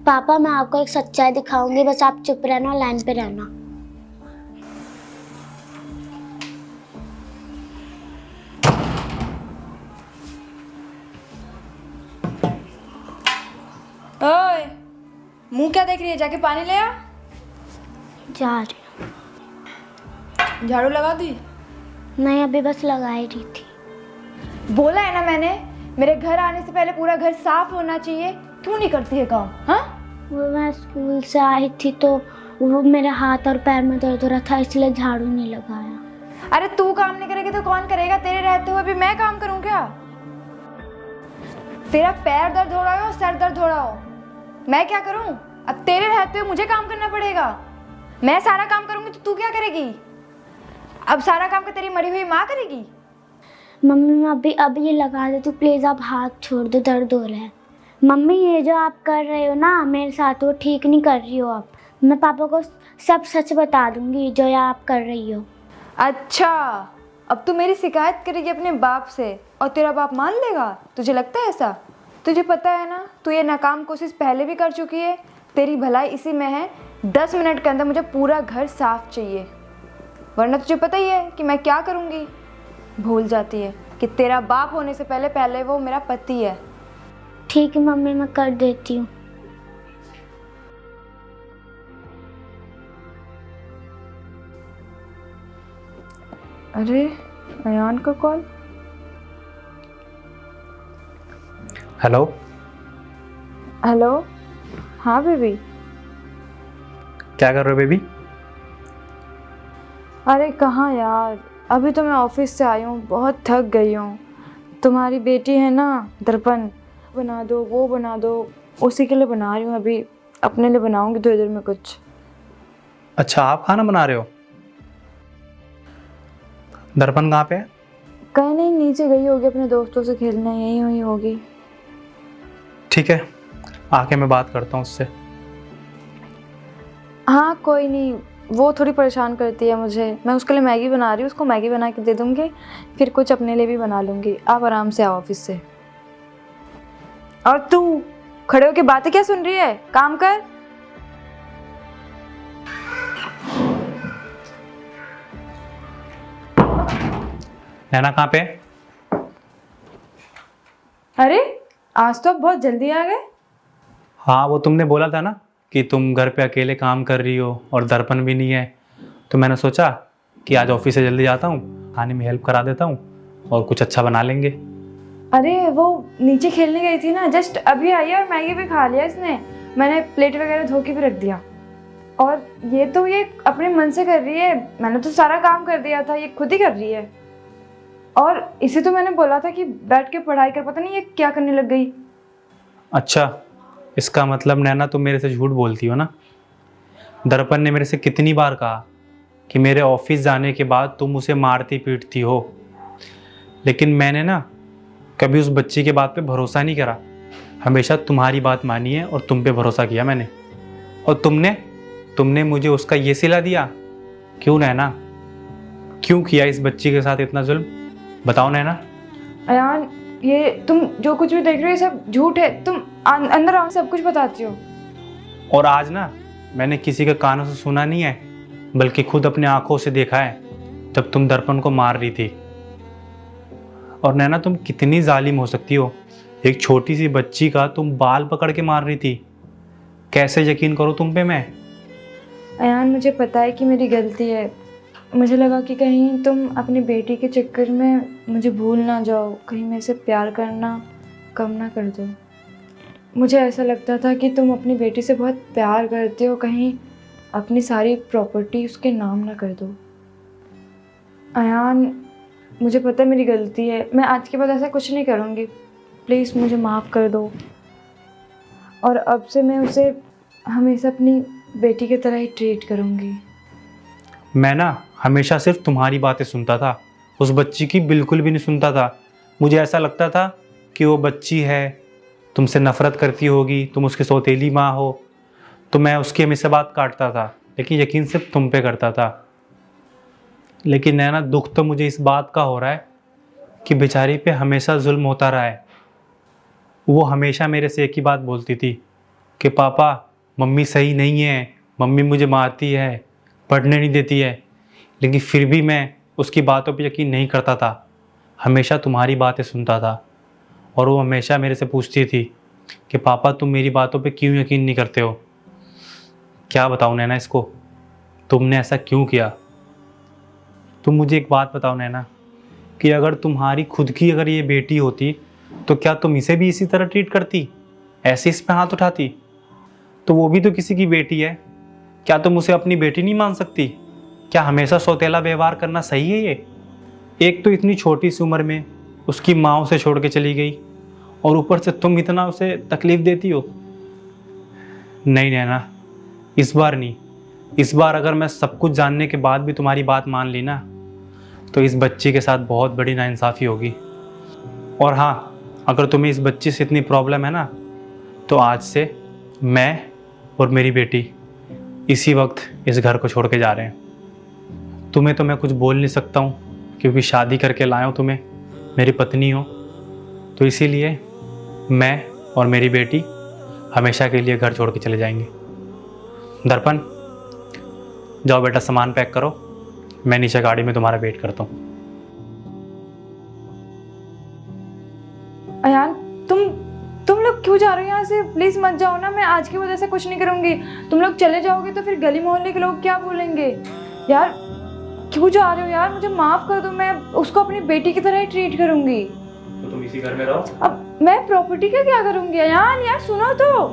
पापा मैं आपको एक सच्चाई दिखाऊंगी, बस आप चुप रहना, लाइन पे रहना। ओए, मुंह क्या देख रही है? जाके पानी ले आ। जा रही झाड़ू लगा दी? हूँ। नहीं, अभी बस लगा ही रही थी। बोला है ना मैंने, मेरे घर आने से पहले पूरा घर साफ होना चाहिए। क्यों नहीं करती है काम? हाँ, वो मैं स्कूल से आई थी तो वो मेरे हाथ और पैर में दर्द हो रहा था, इसलिए झाड़ू नहीं लगाया। अरे तू काम नहीं करेगी तो कौन करेगा? तेरे रहते हुए भी मैं काम करूँ क्या? तेरा पैर दर्द हो रहा हो, सर दर्द हो रहा हो, मैं क्या करूँ? अब तेरे रहते हुए मुझे काम करना पड़ेगा। मैं सारा काम करूँगी तो तू क्या करेगी? अब सारा काम का तेरी मरी हुई माँ करेगी? मम्मी मैं अभी ये लगा देती हूँ, प्लीज़ आप हाथ छोड़ दो, दर्द हो रहा है। मम्मी ये जो आप कर रहे हो ना मेरे साथ, वो ठीक नहीं कर रही हो आप। मैं पापा को सब सच बता दूंगी जो ये आप कर रही हो। अच्छा, अब तू मेरी शिकायत करेगी अपने बाप से और तेरा बाप मान लेगा? तुझे लगता है ऐसा? तुझे पता है ना, तू ये नाकाम कोशिश पहले भी कर चुकी है। तेरी भलाई इसी में है, 10 मिनट के अंदर मुझे पूरा घर साफ चाहिए, वरना तुझे पता ही है कि मैं क्या करूँगी। भूल जाती है कि तेरा बाप होने से पहले वो मेरा पति है। ठीक है मम्मी, मैं कर देती हूँ। अरे अयान का कॉल। हेलो। हेलो, हाँ बेबी। क्या कर रहे हो बेबी? अरे कहाँ यार, अभी तो मैं ऑफिस से आई हूँ, बहुत थक गई हूँ। तुम्हारी बेटी है ना दर्पण, बना दो वो बना दो, उसी के लिए बना रही हूँ। अभी अपने लिए बनाऊंगी थोड़ी देर में कुछ। अच्छा, आप खाना बना रहे हो? दर्पण कहाँ पे है? कहीं नहीं, नीचे गई होगी अपने दोस्तों से खेलने, यहीं हुई होगी। ठीक है, आके मैं बात करता हूँ उससे। हाँ कोई नहीं, वो थोड़ी परेशान करती है मुझे। मैं उसके लिए मैगी बना रही हूँ, उसको मैगी बना के दे दूँगी, फिर कुछ अपने लिए भी बना लूँगी। आप आराम से आओ ऑफिस से। और तू खड़े होके बातें क्या सुन रही है? काम कर। नैना कहाँ पे है? अरे आज तो आप बहुत जल्दी आ गए। हाँ, वो तुमने बोला था ना कि तुम घर पे अकेले काम कर रही हो और दर्पण भी नहीं है, तो मैंने सोचा कि आज ऑफिस से जल्दी जाता हूँ, खाने में हेल्प करा देता हूँ और कुछ अच्छा बना लेंगे। अरे वो नीचे खेलने गई थी ना, जस्ट अभी आई है और मैगी भी खा लिया इसने। मैंने प्लेट वगैरह धो के भी रख दिया। और ये अपने मन से कर रही है, मैंने तो सारा काम कर दिया था, ये खुद ही कर रही है। और इसे तो मैंने बोला था कि बैठ के पढ़ाई कर, पता नहीं ये क्या करने लग गई। अच्छा, इसका मतलब नैना तुम मेरे से झूठ बोलती हो ना? दर्पण ने मेरे से कितनी बार कहा कि मेरे ऑफिस जाने के बाद तुम उसे मारती पीटती हो, लेकिन मैंने ना कभी उस बच्ची के बात पे भरोसा नहीं करा। हमेशा तुम्हारी बात मानी है और तुम पे भरोसा किया मैंने। और तुमने मुझे उसका ये सिला दिया। क्यों नैना, क्यों किया इस बच्ची के साथ इतना जुल्म? बताओ नैना। अयान, ये तुम जो कुछ भी देख रहे हो सब झूठ है। तुम अंदर आओ, सब कुछ बताती हो। और आज ना मैंने किसी के कानों से सुना नहीं है, बल्कि खुद अपने आंखों से देखा है जब तुम दर्पण को मार रही थी। और नैना, तुम कितनी जालिम हो सकती हो? एक छोटी सी बच्ची का तुम बाल पकड़ के मार रही थी। कैसे यकीन करूं तुम पे मैं? अयान, मुझे पता है कि मेरी गलती है। मुझे लगा कि कहीं तुम अपनी बेटी के चक्कर में मुझे भूल ना जाओ, कहीं मेरे से प्यार करना कम ना कर दो। मुझे ऐसा लगता था कि तुम अपनी बेटी से बहुत प्यार करते हो, कहीं अपनी सारी प्रॉपर्टी उसके नाम ना कर दो। अयान, मुझे पता है मेरी गलती है, मैं आज के बाद ऐसा कुछ नहीं करूँगी। प्लीज़ मुझे माफ़ कर दो। और अब से मैं उसे हमेशा अपनी बेटी की तरह ही ट्रीट करूँगी। मैं ना हमेशा सिर्फ तुम्हारी बातें सुनता था, उस बच्ची की बिल्कुल भी नहीं सुनता था। मुझे ऐसा लगता था कि वो बच्ची है, तुमसे नफरत करती होगी, तुम उसकी सौतेली माँ हो, तो मैं उसकी हमेशा बात काटता था, लेकिन यकीन सिर्फ तुम पे करता था। लेकिन नैना, दुख तो मुझे इस बात का हो रहा है कि बेचारी पे हमेशा जुल्म होता रहा है। वो हमेशा मेरे से एक ही बात बोलती थी कि पापा मम्मी सही नहीं है, मम्मी मुझे मारती है, पढ़ने नहीं देती है, लेकिन फिर भी मैं उसकी बातों पे यकीन नहीं करता था, हमेशा तुम्हारी बातें सुनता था। और वो हमेशा मेरे से पूछती थी कि पापा तुम मेरी बातों पे क्यों यकीन नहीं करते हो। क्या बताऊँ नैना इसको, तुमने ऐसा क्यों किया। तुम मुझे एक बात बताओ नैना, कि अगर तुम्हारी खुद की अगर ये बेटी होती तो क्या तुम इसे भी इसी तरह ट्रीट करती, ऐसे इस पे हाथ उठाती। तो वो भी तो किसी की बेटी है, क्या तुम उसे अपनी बेटी नहीं मान सकती। क्या हमेशा सौतेला व्यवहार करना सही है ये। एक तो इतनी छोटी सी उम्र में उसकी माँ उसे छोड़ के चली गई, और ऊपर से तुम इतना उसे तकलीफ देती हो। नहीं नैना, इस बार नहीं, इस बार अगर मैं सब कुछ जानने के बाद भी तुम्हारी बात मान ली ना, तो इस बच्ची के साथ बहुत बड़ी नाइंसाफ़ी होगी। और हाँ, अगर तुम्हें इस बच्ची से इतनी प्रॉब्लम है ना, तो आज से मैं और मेरी बेटी इसी वक्त इस घर को छोड़ के जा रहे हैं। तुम्हें तो मैं कुछ बोल नहीं सकता हूँ, क्योंकि शादी करके लाया हूँ तुम्हें, मेरी पत्नी हो, तो इसीलिए मैं और मेरी बेटी हमेशा के लिए घर छोड़ के चले जाएंगे। दर्पण, जाओ बेटा सामान पैक करो, मैं नीचे गाड़ी में तुम्हारा वेट करता हूँ। अयान, तुम लोग क्यों जा रहे हो यहाँ से? प्लीज मत जाओ ना, मैं आज की वजह से कुछ नहीं करूँगी। तुम लोग चले जाओगे तो फिर गली मोहल्ले के लोग क्या बोलेंगे? यार क्यों जा रहे हो यार, मुझे माफ कर दो, मैं उसको अपनी बेटी की तरह ही ट्रीट करूँगी। तो तुम इसी घर में रहो। अब मैं प्रॉपर्टी का क्या करूँगी अयान? यार सुनो तो।